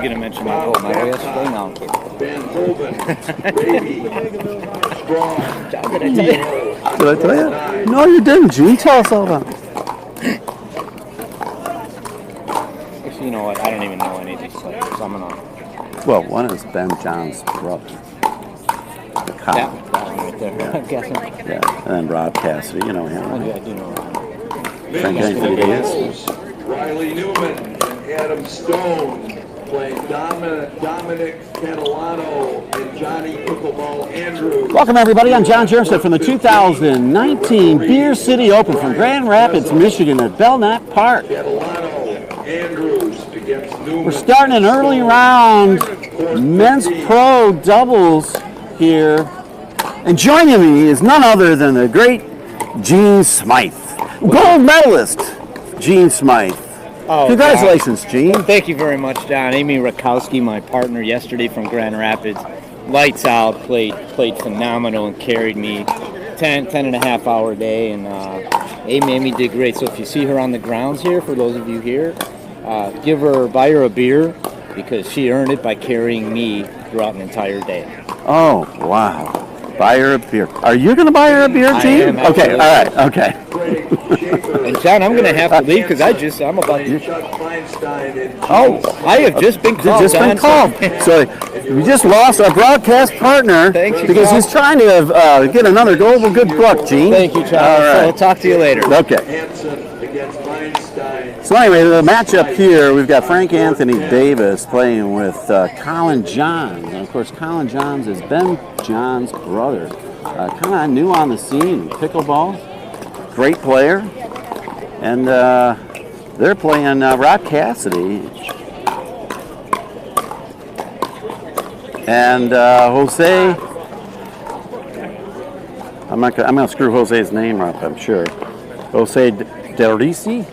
you going to mention my gold medal yesterday? No, I'm kidding. Van Hoven, Brady, Strong. John, did I tell you? Did I tell you? No, you didn't, Gene. Tell us all about it. Actually, you know what? I don't even know any of these players. So I'm going to... Well, one is Ben John's brother. That one right there, Yeah. I'm guessing. Yeah, and then Rob Cassidy, you know him. Oh, yeah, I do know Ron. Frank Anthony Davis. Riley Newman and Adam Stone playing Dominic Catalano and Johnny Pickleball Andrews. Welcome, everybody. I'm John Jermstead from the 2019 Beer City Open from Grand Rapids, Michigan at Belknap Park. Catalano, Andrews against Newman. We're starting an early round men's pro doubles here. And joining me is none other than the great Gene Smythe. Gold medalist, Gene Smythe. Oh, congratulations, Gene. Thank you very much, John. Amy Rakowski, my partner yesterday from Grand Rapids, lights out, played phenomenal and carried me 10 and a half hour day. And Amy did great. So if you see her on the grounds here, for those of you here, buy her a beer because she earned it by carrying me throughout an entire day. Oh, wow. Buy her a beer. Are you going to buy her a beer, Gene? I am, okay, all right, okay. And John, I'm going to have to leave because I'm about to... Oh, I have just been called, So we just lost our broadcast partner because he's trying to get another gold. Well, good luck, Gene. Thank you, John. All right. I'll talk to you later. Okay. So anyway, the matchup here, we've got Frank Anthony Davis playing with Colin Johns. And of course, Colin Johns is Ben John's brother. Kind of new on the scene, pickleball. Great player. And they're playing Rob Cassidy. And Jose, I'm gonna screw Jose's name up, I'm sure. Jose Derisi.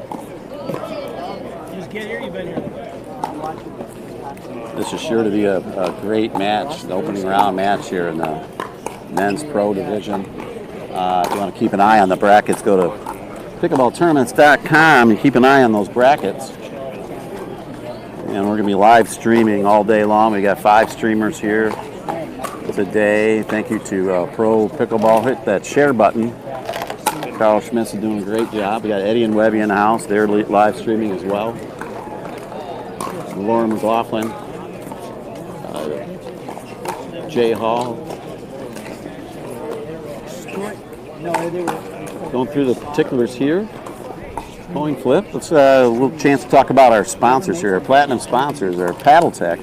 This is sure to be a great match, the opening round match here in the men's pro division. If you want to keep an eye on the brackets, go to pickleballtournaments.com and keep an eye on those brackets. And we're going to be live streaming all day long. We got 5 streamers here today. Thank you to ProPickleball. Hit that share button. Carl Schmitz is doing a great job. We got Eddie and Webby in the house. They're live streaming as well. Lauren McLaughlin. Jay Hall. Going through the particulars here. Coin flip. Let's a little chance to talk about our sponsors here. Our platinum sponsors are Paddletek.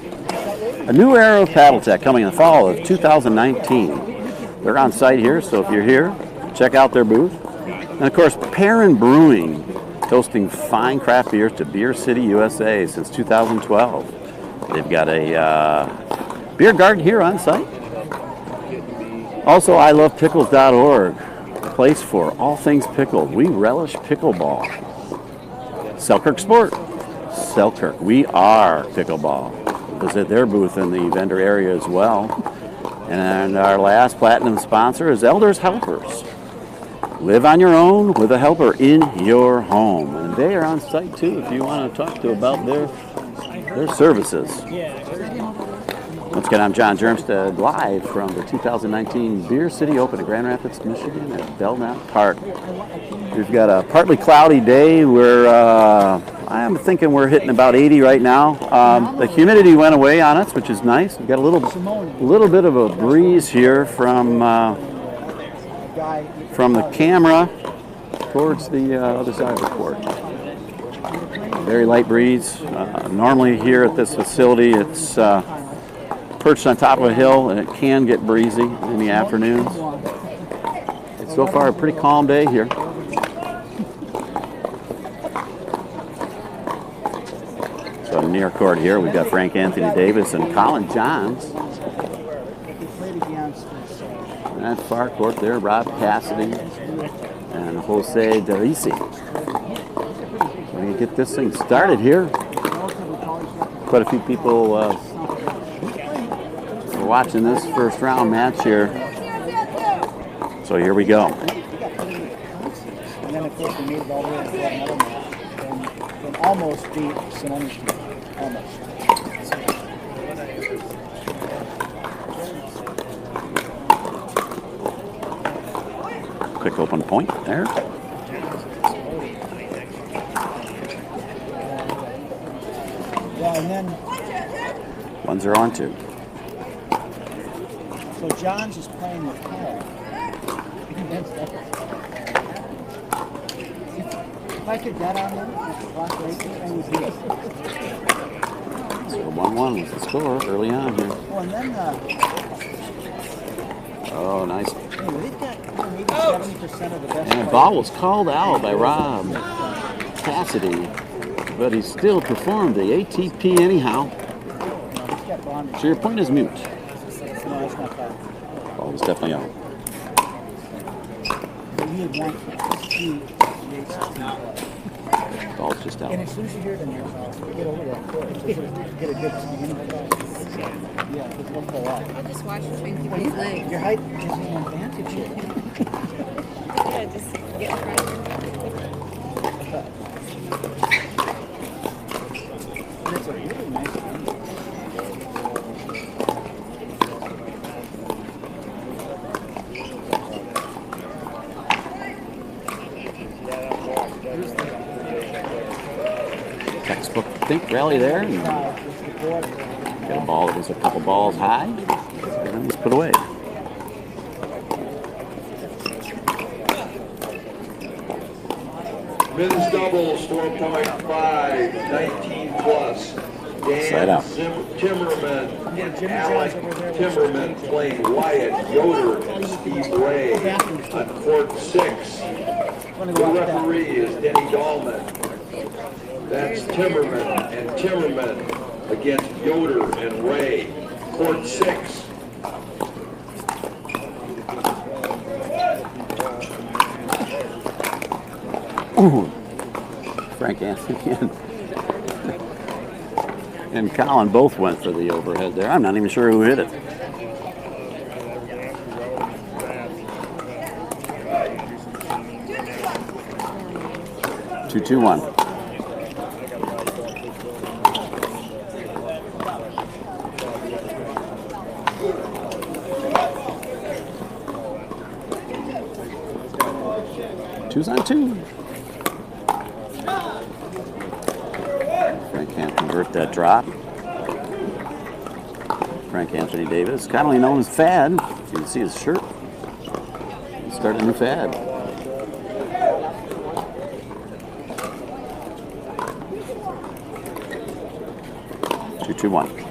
A new era of Paddletek coming in the fall of 2019. They're on site here, so if you're here, check out their booth. And of course, Perrin Brewing, toasting fine craft beers to Beer City, USA since 2012. They've got a beer garden here on site. Also, ilovepickles.org, a place for all things pickled. We relish pickleball. Selkirk Sport. Selkirk, we are pickleball. Visit their booth in the vendor area as well. And our last platinum sponsor is Elders Helpers. Live on your own with a helper in your home. And they are on site too if you want to talk to about their services. Once again, I'm John Jermstead, live from the 2019 Beer City Open at Grand Rapids, Michigan at Belknap Park. We've got a partly cloudy day where I'm thinking we're hitting about 80 right now. The humidity went away on us, which is nice. We've got a little bit of a breeze here from the camera towards the other side of the court. Very light breeze. Normally here at this facility, it's perched on top of a hill, and it can get breezy in the afternoons. It's so far a pretty calm day here. So near court here, we've got Frank Anthony Davis and Colin Johns. And that far court there, Rob Cassidy and Jose Derisi. We're going to get this thing started here. Quite a few people are watching this first round match here. So here we go. And then of course we made it all the way to the medal match and almost beat Simone Street. Almost. Pick open point there. Yeah, and then 1-0 on 2. so John's is playing with Paul. If I could bet on him, watch racing, I would do it. So 1-1 was the score early on here. Oh, and then Oh, nice. hey, they've got maybe 70% of the best. And the ball was called out by Rob Cassidy, but he still performed the ATP anyhow. He's got bondage. So your point is mute. No, that's not that. Ball was definitely out. But you would want to see Yates' team play. Ball's just out. And as soon as you hear them, get over that court. Get a good beginning. Yeah, just one pull off. I'll just watch between people's legs. Your height gives you an advantage here. Yeah, just get in front of them. And it's a really nice game. Textbook think rally there. And got a ball that was a couple balls high. And then it was put away. Men's doubles 4.5, 19 plus. Side out. Timmerman and Alec Timmerman playing Wyatt Yoder and Steve Ray on court 6. The referee is Denny Dahlman. That's Timmerman and Timmerman against Yoder and Ray. Court 6. Ooh. Frank Anthony and Colin both went for the overhead there. I'm not even sure who hit it. Two, 2-1. Two's on 2. Frank can't convert that drop. Frank Anthony Davis, commonly known as Fad. You can see his shirt. He started a new fad. Two, 2-1.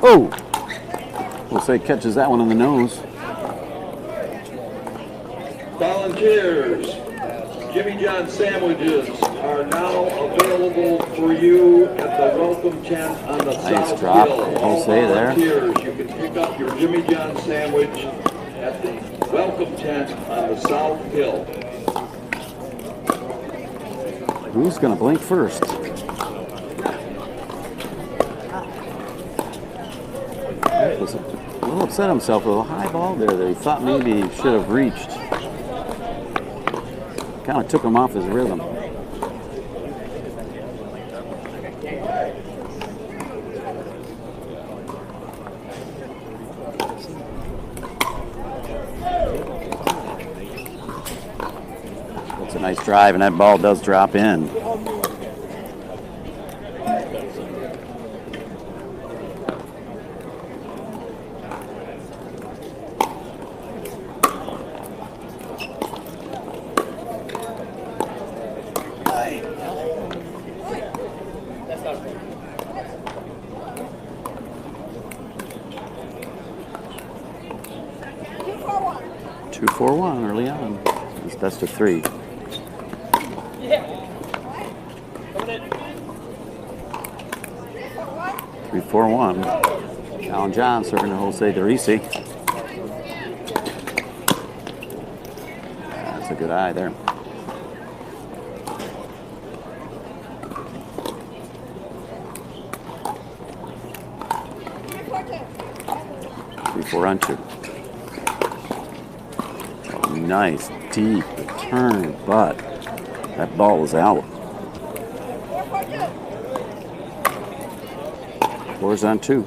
Oh! We'll say catches that one on the nose. Volunteers, Jimmy John sandwiches are now available for you at the welcome tent on the Nice South drop Hill. from All Jose there. volunteers, you can pick up your Jimmy John sandwich at the welcome tent on the South Hill. Who's going to blink first? Was a little upset himself with a high ball there that he thought maybe he should have reached. Kind of took him off his rhythm. It's a nice drive, and that ball does drop in. Two, 4-1 early on. It's best of 3. Three, 4-1. Alan John serving to Jose Derisi. That's a good eye there. Three, 4 on 2. nice deep return, but that ball is out. 4's on 2.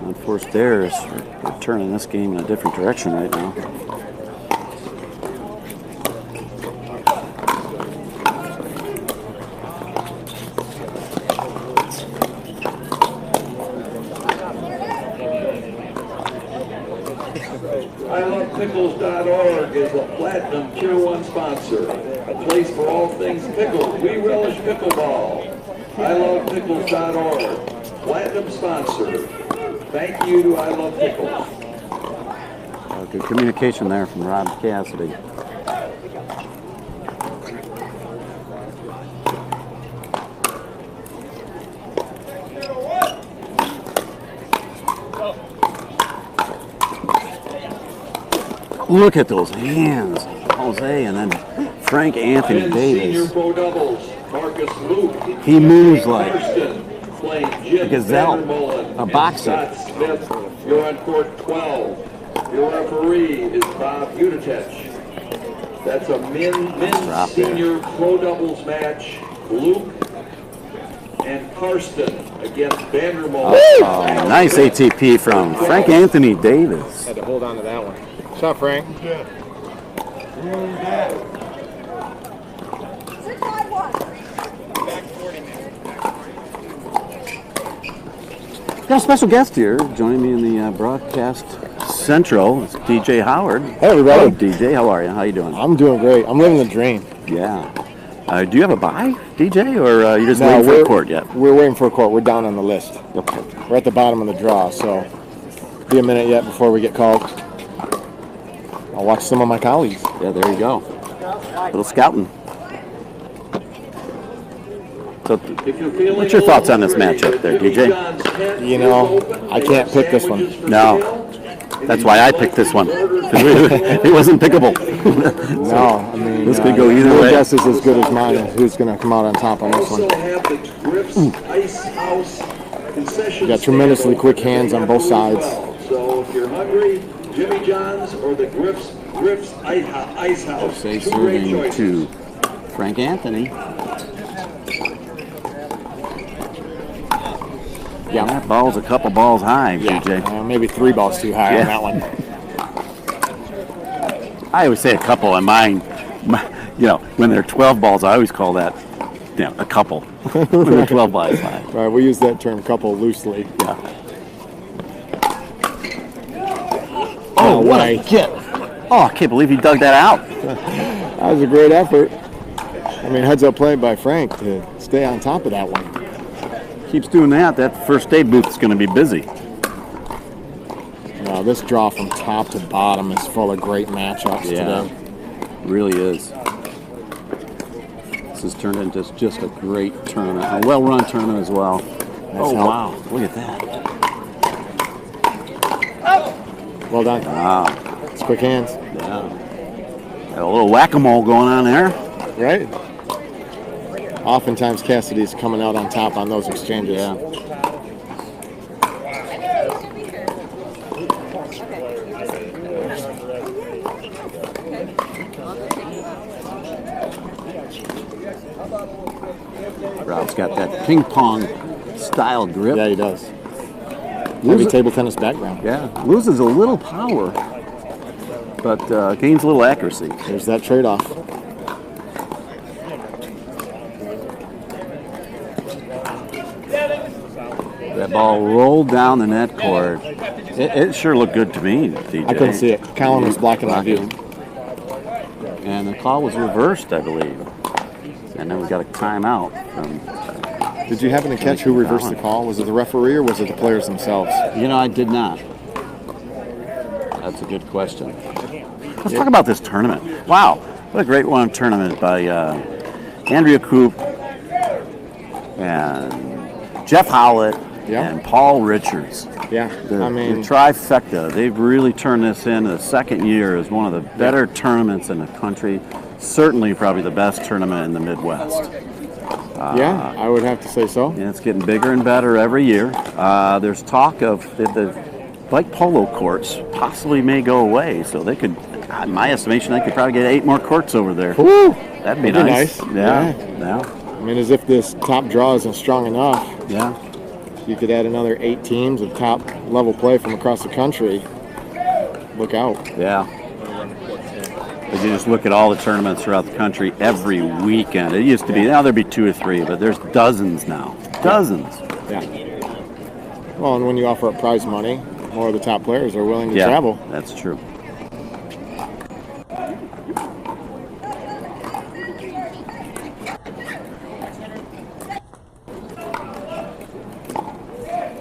Unforced errors. We're turning this game in a different direction right now. ilovepickles.org is a platinum tier 1 sponsor, a place for all things pickled. We relish pickleball. ilovepickles.org, platinum sponsor. Thank you to I Love Pickles. Good communication there from Rob Cassidy. Look at those hands, Jose, and then Frank Anthony Men's Davis. Senior Pro Doubles, Marcus Luke. He moves like playing Jim a gazelle, Vandermolen a and boxer. Scott Smith. You're on court 12. Your referee is Bob Unitech. That's a men's senior pro doubles match. Luke and Karsten against Vandermolen. Oh, nice ATP from Frank Anthony Davis. Had to hold on to that one. What's up, Frank? Got a special guest here joining me in the broadcast central. It's DJ Howard. Hey, everybody. Hello, DJ. How are you? How you doing? I'm doing great. I'm living the dream. Yeah. Do you have a bye, DJ, or you just waiting for a court yet? We're waiting for a court. We're down on the list. Okay. We're at the bottom of the draw, so be a minute yet before we get called. I'll watch some of my colleagues. Yeah, there you go. A little scouting. So, what's your thoughts on this matchup there, DJ? You know, I can't pick this one. No. That's why I picked this one. It wasn't pickable. No, I mean, this could go either your way. guess is as good as mine of who's going to come out on top on this one. You got tremendously quick hands on both sides. So if you're hungry, Jimmy John's or the Griff's Ice House. Say Two great serving choices. to Frank Anthony. Yeah. That ball's a couple balls high, DJ. Maybe 3 balls too high on that one. I always say a couple on mine. You know, when they're 12 balls, I always call that, you know, a couple. When they're 12 balls high. Right, we use that term couple loosely. Yeah. Oh, what a hit. Oh, I can't believe he dug that out. That was a great effort. I mean, heads up play by Frank to stay on top of that one. Keeps doing that, that first aid booth is going to be busy. Now, this draw from top to bottom is full of great matchups today. Really is. This has turned into just a great tournament, a well-run tournament as well. Wow, look at that. Well done. Wow. It's quick hands. Yeah. Got a little whack-a-mole going on there. Right? Oftentimes, Cassidy's coming out on top on those exchanges. Yeah. Rob's got that ping pong style grip. Yeah, he does. Heavy table tennis background. Yeah, loses a little power, but gains a little accuracy. There's that trade-off. That ball rolled down the net cord. It sure looked good to me, DJ. I couldn't see it. Callan was blocking my view. And the call was reversed, I believe. And then we got a timeout from... Did you happen to catch who reversed the call? Was it the referee or was it the players themselves? You know, I did not. That's a good question. Let's talk about this tournament. Wow, what a great one tournament by Andrea Koop and Jeff Howlett Yeah. and Paul Richards. Yeah. The I mean, trifecta. They've really turned this into the second year as one of the better tournaments in the country. Certainly, probably the best tournament in the Midwest. yeah, I would have to say so. And it's getting bigger and better every year. There's talk of the bike polo courts possibly may go away, so they could, in my estimation, they could probably get 8 more courts over there. Woo! That'd be That'd be nice. nice. Yeah. I mean, as if this top draw isn't strong enough, Yeah. you could add another 8 teams of top level play from across the country. Look out. Yeah. If you just look at all the tournaments throughout the country every weekend, it used to be, now there'd be 2 or 3, but there's dozens now. Dozens. Yeah. Well, and when you offer up prize money, more of the top players are willing to Yeah, travel. that's true.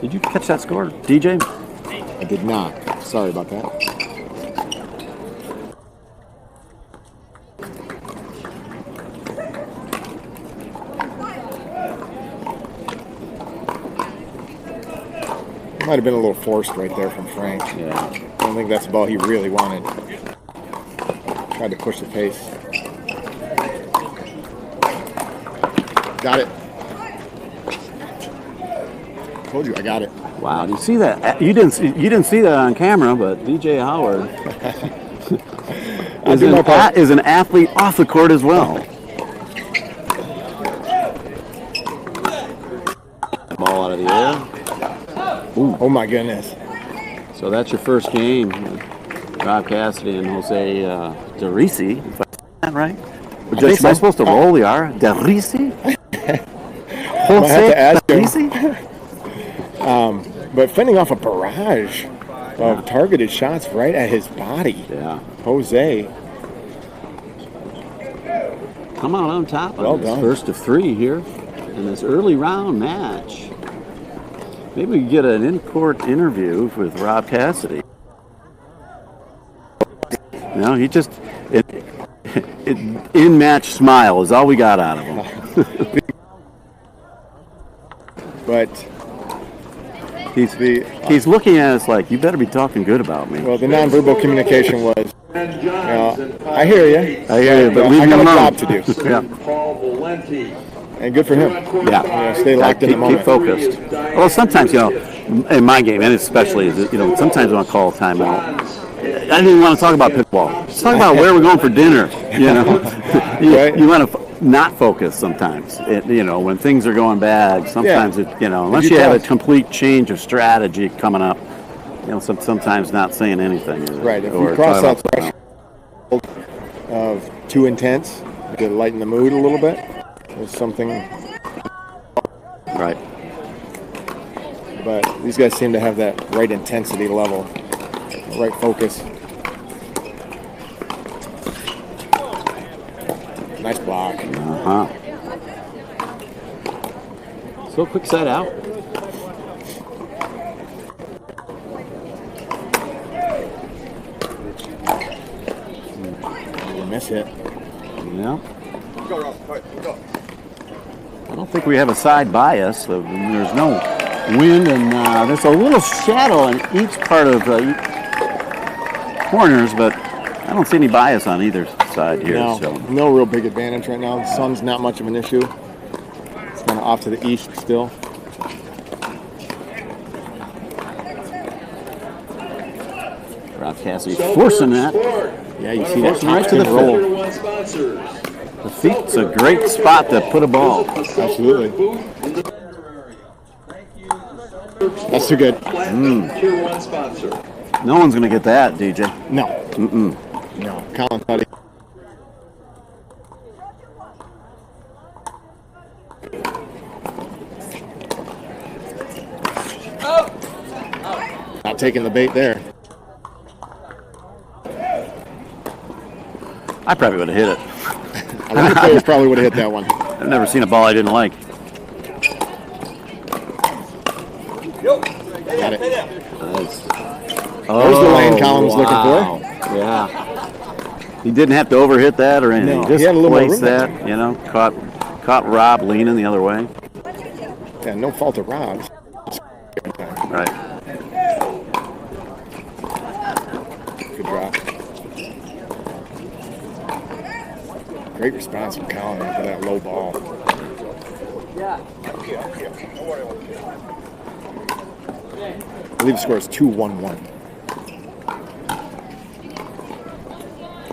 Did you catch that score, DJ? I did not. Sorry about that. Might have been a little forced right there from Frank. Yeah. I don't think that's the ball he really wanted. Tried to push the pace. Got it. Told you I got it. Wow. Do you see that? You didn't see that on camera, but DJ Howard do my part. is an athlete off the court as well. Ball out of the air. Ooh. Oh my goodness. So that's your first game. Rob Cassidy and Jose Derisi. If I said that right? think Am I so. supposed to roll the R? Derisi? Might have Jose to ask him. Derisi? But fending off a barrage of targeted shots right at his body. Yeah. Jose. Come on top Well on this done. first of 3 here in this early round match. Maybe we could get an in-court interview with Rob Cassidy. No, he just in-match smile is all we got out of him. But He's looking at us like, you better be talking good about me. well, the nonverbal communication was, Ben Johns and I hear you. I hear you, but leave I me got a alone. job to do. Yeah. Paul Valenti. And good for him. Yeah. Stay locked in the moment. Keep focused. Well, sometimes, in my game, and especially, sometimes when I call a timeout, I didn't even want to talk about pickleball. Let's talk about where we're going for dinner. Right. You want to not focus sometimes. When things are going bad, sometimes unless you have a complete change of strategy coming up, sometimes not saying anything. Right. If or you cross that talking threshold of too intense, to lighten the mood a little bit, there's something. Right. But these guys seem to have that right intensity level, right focus. Nice block. Uh-huh. So quick set out. Miss hit. Yeah. I don't think we have a side bias. So there's no wind, and there's a little shadow on each part of corners, but I don't see any bias on either side here. No real big advantage right now. The sun's not much of an issue. It's kind of off to the east still. Rob Cassidy forcing that. Yeah, you see that Right to the roll. Tier 1 sponsors. The feet's a great spot to put a ball. Absolutely. That's too good. Platinum Tier 1 sponsor. No one's going to get that, DJ. No. Mm-mm. No. Colin thought he... Not taking the bait there. I probably would have hit it. A lot of players probably would have hit that one. I've never seen a ball I didn't like. Got it. Nice. There's the lane Colin was looking for. Yeah. He didn't have to overhit that or anything. No, Just he had a little more placed room that, caught Rob leaning the other way. Yeah, no fault of Rob's. Right. Good drop. Great response from Colin for that low ball. I believe the score is 2-1-1.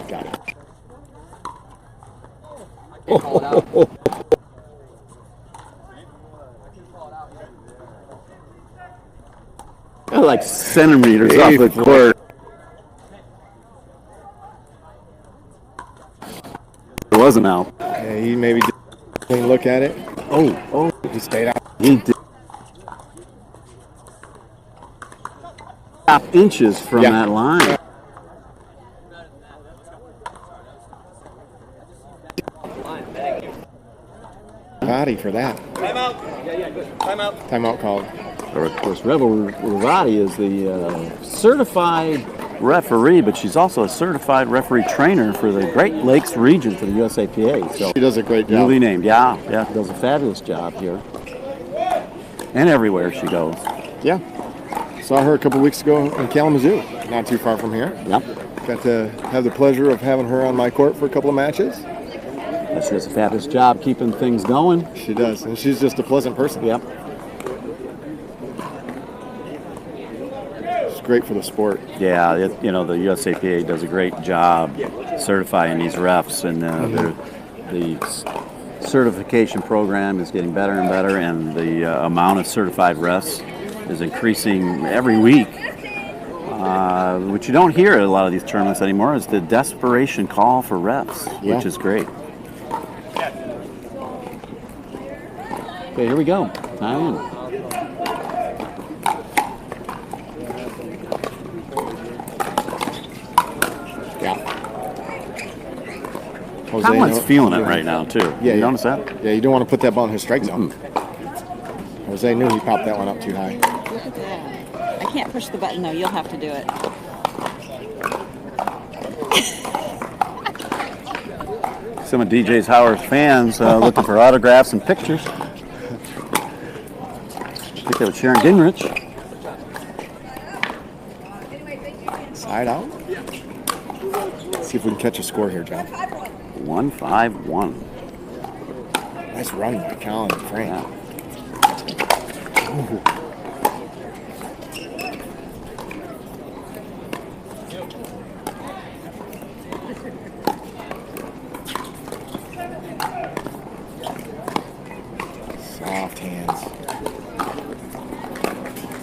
Got it. Like centimeters off the court. It wasn't out. Yeah, he maybe didn't look at it. Oh, He stayed out. he did. Half inches from Yeah. that line. Body for that. Timeout. Yeah, good. Timeout. Timeout called. Of course, Rebel Ravati is the certified referee, but she's also a certified referee trainer for the Great Lakes region for the USAPA. So She does a great job. newly named. Yeah, does a fabulous job here. And everywhere she goes. Yeah. Saw her a couple weeks ago in Kalamazoo, not too far from here. Yep. Got to have the pleasure of having her on my court for a couple of matches. She does a fabulous job keeping things going. She does, and she's just a pleasant person. Yep. It's great for the sport. Yeah, the USAPA does a great job certifying these refs, and the certification program is getting better and better, and the amount of certified refs is increasing every week. Which you don't hear at a lot of these tournaments anymore is the desperation call for refs, which is great. Okay, here we go. Tie in. Yeah. Jose, Colin's feeling it right now, too. Yeah, you yeah. notice that? Yeah, you don't want to put that ball in his strike zone. Jose knew he popped that one up too high. Look at that. I can't push the button though. You'll have to do it. Some of DJ's Howard's fans looking for autographs and pictures. I think that was Sharon Gingrich. Side out. Let's see if we can catch a score here, John. 1-5-1. Nice run by Colin and Frank. Yeah. Ooh. Soft hands.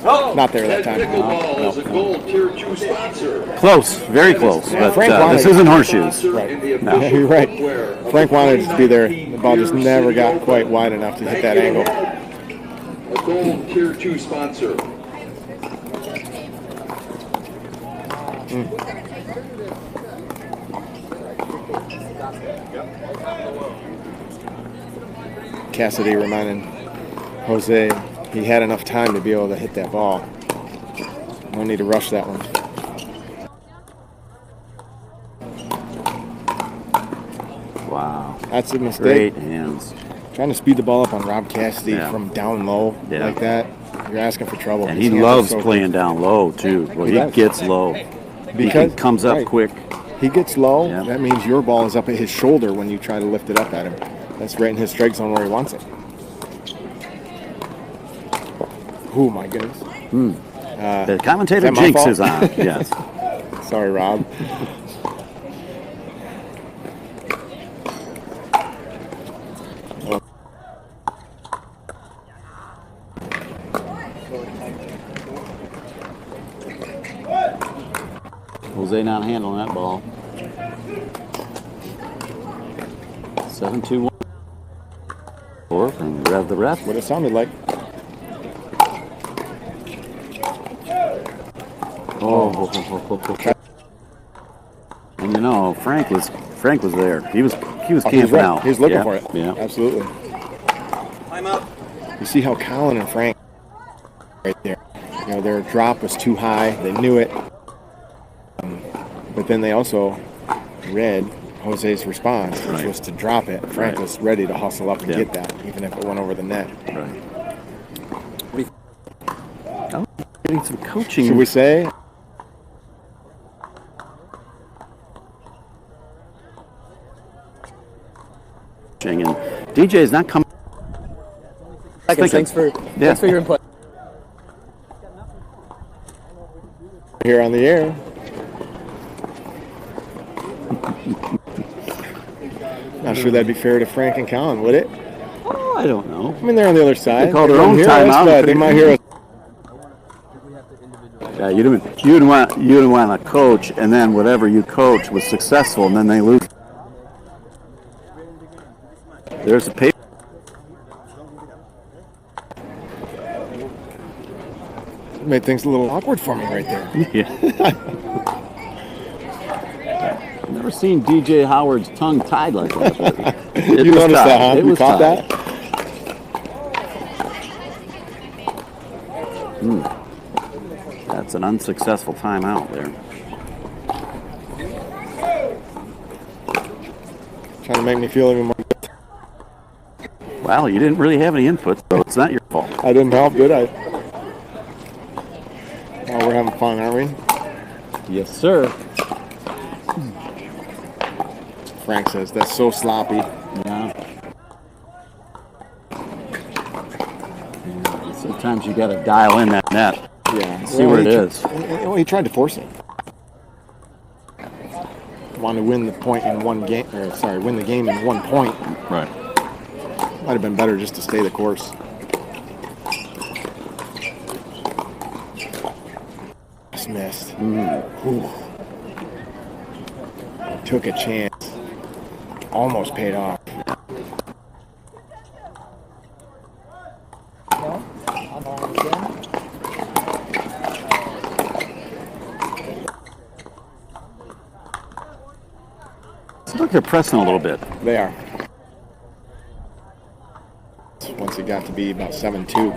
Oh, Not there that time. Pickleball is a gold tier 2 sponsor. Close, very close, but Frank this wanted- isn't horseshoes. Right. In the No. Yeah, you're right. footwear of Frank the wanted to be there. The ball just Pier never City got Open. quite wide enough to hit that angle. A gold tier 2 sponsor. Cassidy reminding Jose he had enough time to be able to hit that ball. No need to rush that one. Wow, That's a mistake. great hands. Trying to speed the ball up on Rob Cassidy Yeah. from down low Yeah. like that, you're asking for trouble. And His he hands are loves so playing down low, too. Well, He he does. gets low. Because- He comes up right. quick. He gets low, Yeah. that means your ball is up at his shoulder when you try to lift it up at him. That's right in his strike zone where he wants it. Oh my goodness. The commentator is that my Jinx fault? is on. Yes. Sorry, Rob. Jose not handling that ball. 7-2-1. Or from Rev the Ref. What it sounded like. Oh. And you know, Frank was there. He was Oh, he was camping right. out. He was looking Yeah, for it. Yeah. Absolutely. Timeout. You see how Colin and Frank right there. You know, their drop was too high. They knew it. But then they also read Jose's response, which Right. was to drop it. Frank Right. was ready to hustle up and Yeah. get that, even if it went over the net. Right. Oh. getting some coaching. Should we say? And DJ is not coming. Thanks for your input. Here on the air. Not sure that'd be fair to Frank and Colin, would it? Oh, I don't know. I mean, they're on the other side. They call their don't own hear us, timeout. but they might hear us. Yeah, you didn't want to coach, and then whatever you coach was successful, and then they lose. There's a paper. Made things a little awkward for me right there. Yeah. Never seen DJ Howard's tongue tied like that. You noticed that, huh? You caught that? That's an unsuccessful timeout there. Trying to make me feel even more. Well, you didn't really have any input, so it's not your fault. I didn't help, did I? Oh, we're having fun, aren't we? Yes, sir. Frank says that's so sloppy. Yeah. Sometimes you got to dial in that net. Yeah. See what it is. Well, he tried to force it. Wanted to win the point in one game, or sorry, win the game in 1 point. Right. Might have been better just to stay the course. Just missed. Took a chance. Almost paid off. It's like they're pressing a little bit. They are. Once it got to be about 7-2.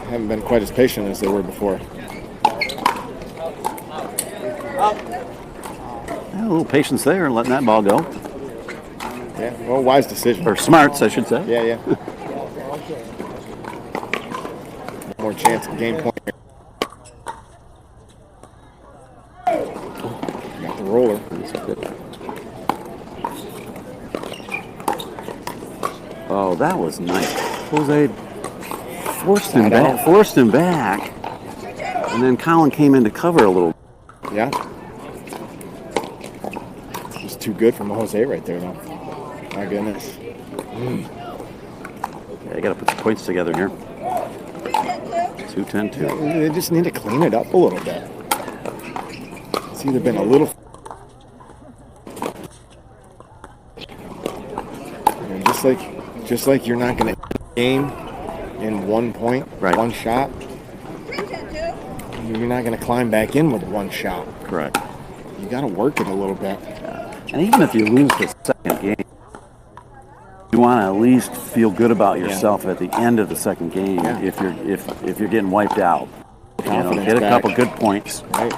Haven't been quite as patient as they were before. Yeah, a little patience there, letting that ball go. Yeah, well, wise decision. Or smarts, I should say. Yeah. More chance at game point. Got the roller. Oh, that was nice. Jose forced him back, and then Colin came in to cover a little. Yeah. It's too good from Jose right there, though. My goodness. Yeah, you got to put some points together here. 2-10-2. They just need to clean it up a little bit. It's either been a little. And just like you're not going to game in 1 point, right. One shot. You're not going to climb back in with one shot. Correct. You got to work it a little bit. And even if you lose the second game, you want to at least feel good about yourself at the end of the second game. Yeah. If you're getting wiped out, Confidence get a back. couple good points. Right.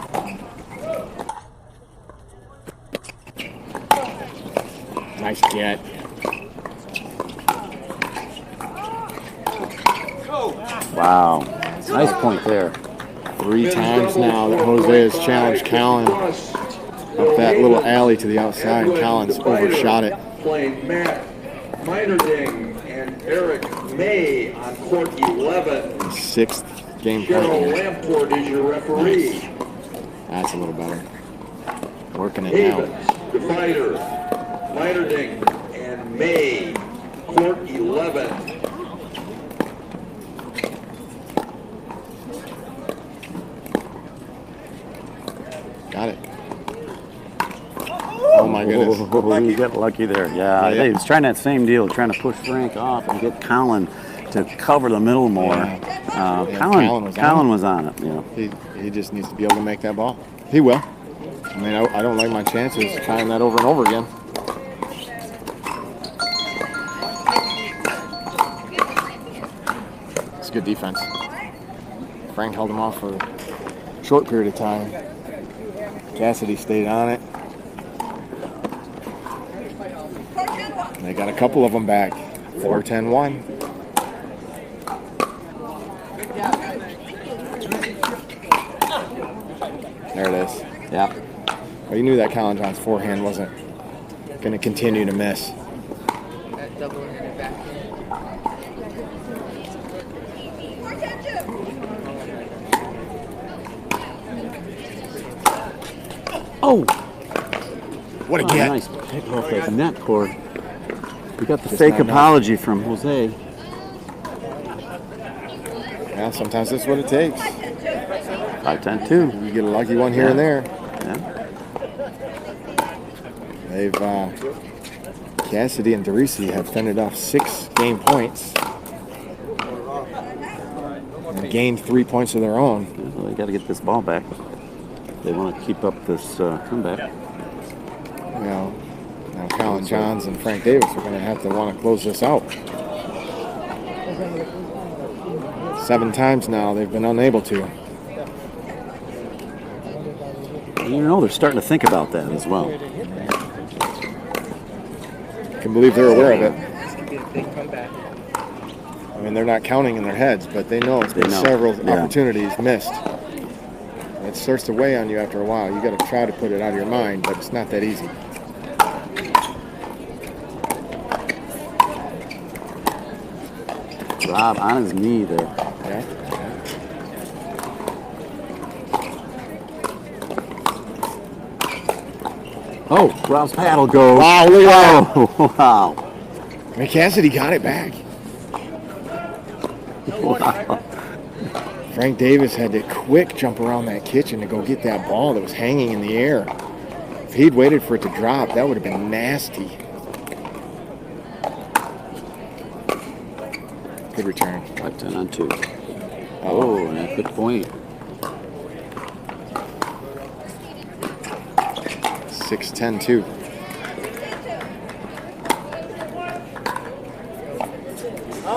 Nice get. Wow, nice point there. 3 times now that Jose has challenged Colin up that little alley to the outside. Colin's overshot it. Playing Matt Meinerding and Eric May on court 11. 6th game Cheryl point. Lamport is your referee. That's a little better. Working it Havens, out. divider, Meinerding and May, court 11. Got it. Oh my goodness. You got lucky there. Yeah, Yeah. he was trying that same deal, trying to push Frank off and get Colin to cover the middle more. Colin was on it. You know. He just needs to be able to make that ball. He will. I mean, I don't like my chances trying that over and over again. It's good defense. Frank held him off for a short period of time. Cassidy stayed on it. They got a couple of them back. 4-10-1. There it is. Yeah. Well, you knew that Colin John's forehand wasn't going to continue to miss. That double handed backhand. Oh! What a Oh, get. nice pick off that net cord. We got the Just fake not enough. apology from Jose. Yeah, sometimes that's what it takes. 5-10-2. You get a lucky one here and there. Yeah. They've Cassidy and Derisi have fended off 6 game points and gained 3 points of their own. Well, they got to get this ball back. They want to keep up this comeback. You know, now Colin Johns and Frank Davis are going to have to want to close this out. 7 times now they've been unable to. You know, they're starting to think about that as well. I can believe they're aware of it. This could be a big comeback. I mean, they're not counting in their heads, but they know it's been several opportunities missed. It starts to weigh on you after a while. You got to try to put it out of your mind, but it's not that easy. Rob on his knee there. Yeah. Oh, Rob's paddle goes. Wow, look at Oh, wow. I mean, Cassidy got it back. Wow. Frank Davis had to quick jump around that kitchen to go get that ball that was hanging in the air. If he'd waited for it to drop, that would have been nasty. Good return. 5-10-2. Oh, yeah, good point. 6-10-2.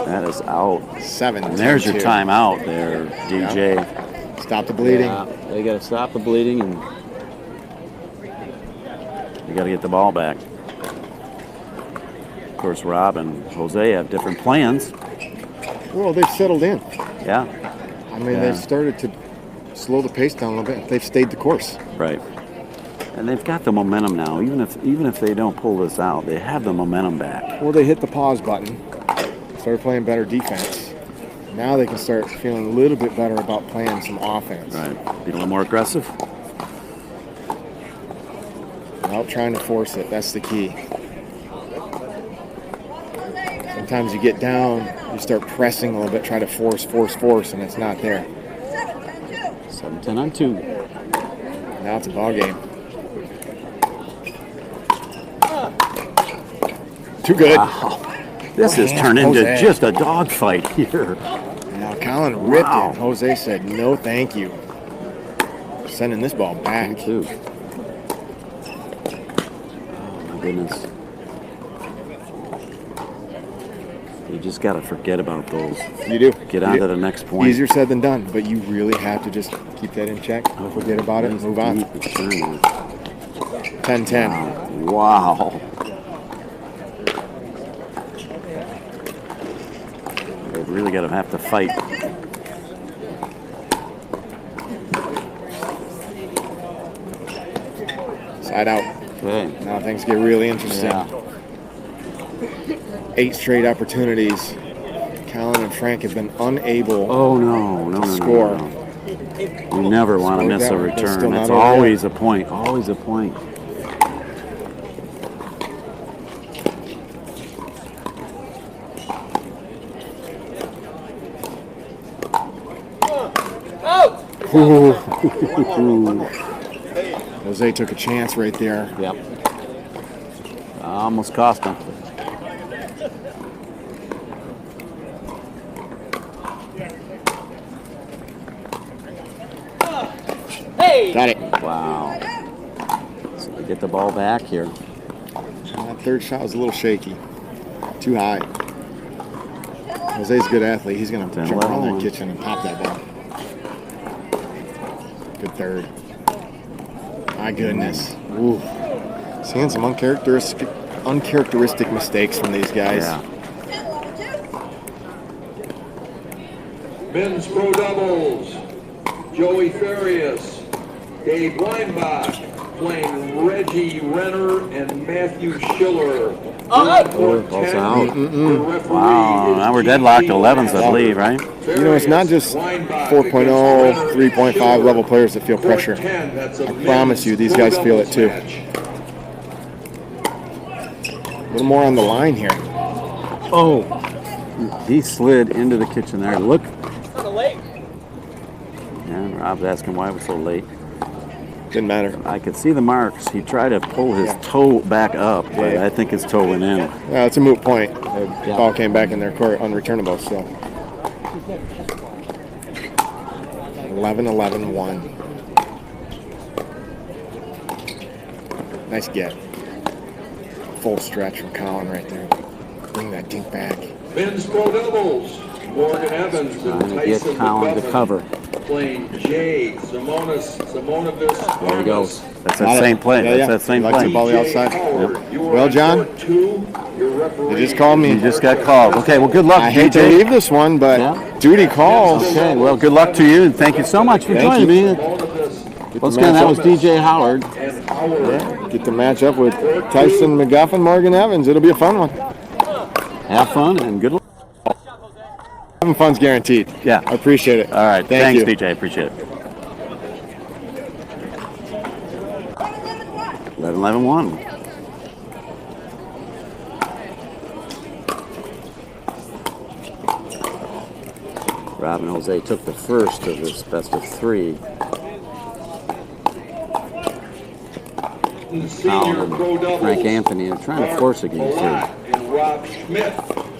That is out. 7. And there's your timeout there, DJ. Stop the bleeding. Yeah, they got to stop the bleeding and you got to get the ball back. Of course, Rob and Jose have different plans. Well, they've settled in. Yeah, I mean, Yeah. they've started to slow the pace down a little bit. They've stayed the course. right. And they've got the momentum now. Even if they don't pull this out, they have the momentum back. Well, they hit the pause button, started playing better defense. Now they can start feeling a little bit better about playing some offense. Right. Be a little more aggressive. Without trying to force it, that's the key. Sometimes you get down, you start pressing a little bit, try to force, and it's not there. 7-10-2. Now it's a ball game. Too good. Wow. This has turned into Jose. just a dogfight here. Now Colin ripped Wow. it. Jose said, no thank you. Sending this ball back. Too. Oh my goodness. You just got to forget about those. You do. Get on to the next point. Easier said than done, but you really have to just keep that in check. Forget about it and move on. Deep return. 10-10. Wow. They've really got to have to fight. Side out. Okay. Now things get really interesting. Yeah. 8 straight opportunities. Colin and Frank have been unable. Oh no, Score. no. You never want to Scored miss a that, but still return. not It's over always a point. Always a point. Ooh. Jose took a chance right there. Yep. Almost cost him. Got it. Wow. So they get the ball back here. That third shot was a little shaky. Too high. Jose's a good athlete. He's going to 10, jump around 11. that kitchen and pop that ball. Good third. My goodness. Ooh. Seeing some uncharacteristic mistakes from these guys. Yeah. Men's pro doubles. Joey Farias, Dave Weinbach playing Reggie Renner and Matthew Schiller. Close out. Wow, now we're deadlocked to 11s, I believe, right? You know, it's not just 4.0, 3.5 level players that feel pressure. I promise you, these guys feel it too. A little more on the line here. Oh, he slid into the kitchen there. Look. And Rob's asking why it was so late. Didn't matter. I could see the marks. He tried to pull his toe back up, but I think his toe went in. Well, it's a moot point. The ball came back in their court unreturnable, so. 11-11-1. Nice get. Full stretch from Colin right there. Bring that dink back. Men's pro doubles. Morgan Evans and Trying to get Tyson Colin to McGuffin cover. playing Jay Simonovis. There he goes. That's that same play. Yeah, That's that same Like play. the ball the outside. Well, John, they just called me. You just got called. Okay, well, good luck, I hate to DJ. leave this one, but duty calls. Okay, well, good luck to you, and thank you so much for joining me. Once again, that was DJ Howard. Yeah, get to match up with Tyson McGuffin, Morgan Evans. It'll be a fun one. Have fun and good luck. Having fun's guaranteed. Yeah. I appreciate it. All right, Thank thanks, you. DJ. Appreciate it. 11-11-1. Rob and Jose took the first of this best of three. Colin and Frank Anthony are trying to force a game three. And Rob Schmidt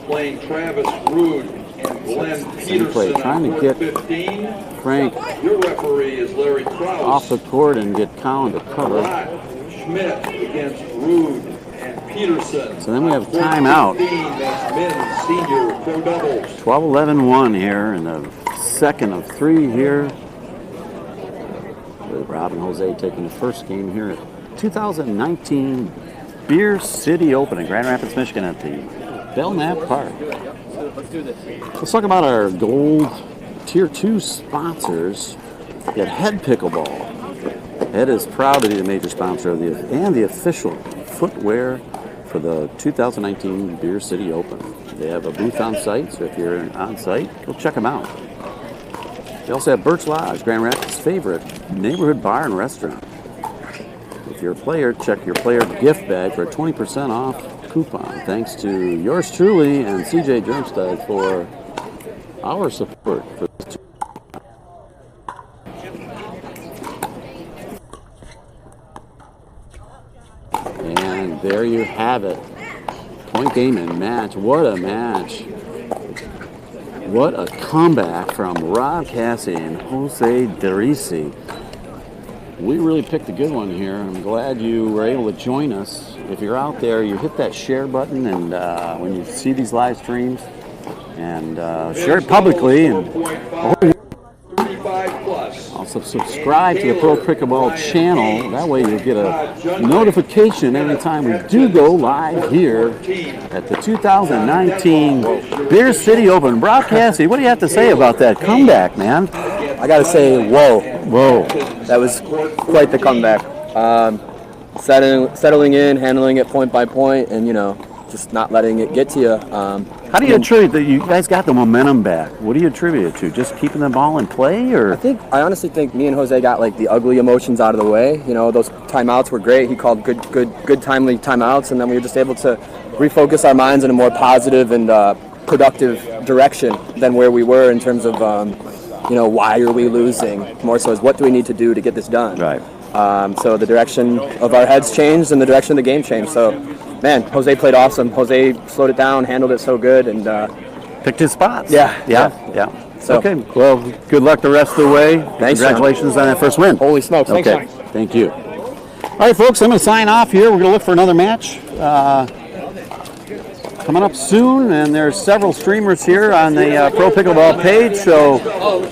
playing Travis Rude and Glenn Same play, Peterson trying to on get court 15. Frank Your referee is Larry Krause. off the court and get Colin to cover. Rock Schmidt against Rude and Peterson. So then we have a Court timeout. 15, that's men's senior pro doubles. 12-11-1 here in the second of three here. With Rob and Jose taking the first game here at 2019 Beer City Open in Grand Rapids, Michigan at the Belknap Park. Let's talk about our gold Tier 2 sponsors at Head Pickleball. Head is proud to be the major sponsor of the official footwear for the 2019 Beer City Open. They have a booth on site, so if you're on site, go check them out. They also have Birch Lodge, Grand Rapids' favorite neighborhood bar and restaurant. If you're a player, check your player gift bag for a 20% off coupon. Thanks to yours truly and CJ Germstad for our support for this. And there you have it. Point game and match. What a match. What a comeback from Rob Cassidy and Jose Derisi. We really picked a good one here. I'm glad you were able to join us. If you're out there, you hit that share button, and when you see these live streams, and share it publicly, and also subscribe to the Pro Pickleball channel. That way you'll get a notification every time we do go live here at the 2019 Beer City Open. Rob Cassidy, what do you have to say about that comeback, man? I gotta say, whoa. Whoa. That was quite the comeback. Settling in, handling it point by point, and, just not letting it get to you. How do you attribute that you guys got the momentum back? What do you attribute it to? Just keeping the ball in play, or? I honestly think me and Jose got the ugly emotions out of the way. Those timeouts were great. He called good timely timeouts, and then we were just able to refocus our minds in a more positive and productive direction than where we were in terms of, why are we losing? More so as what do we need to do to get this done? Right. So the direction of our heads changed and the direction of the game changed. So, man, Jose played awesome. Jose slowed it down, handled it so good, and picked his spots. Yeah. So, okay, well, good luck the rest of the way. Thanks, Congratulations on that first win. Holy smokes. Okay, Thanks, thank you. All right, folks, I'm going to sign off here. We're going to look for another match coming up soon, and there's several streamers here on the Pro Pickleball page, so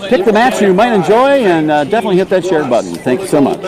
pick the match you might enjoy, and definitely hit that share button. Thank you so much.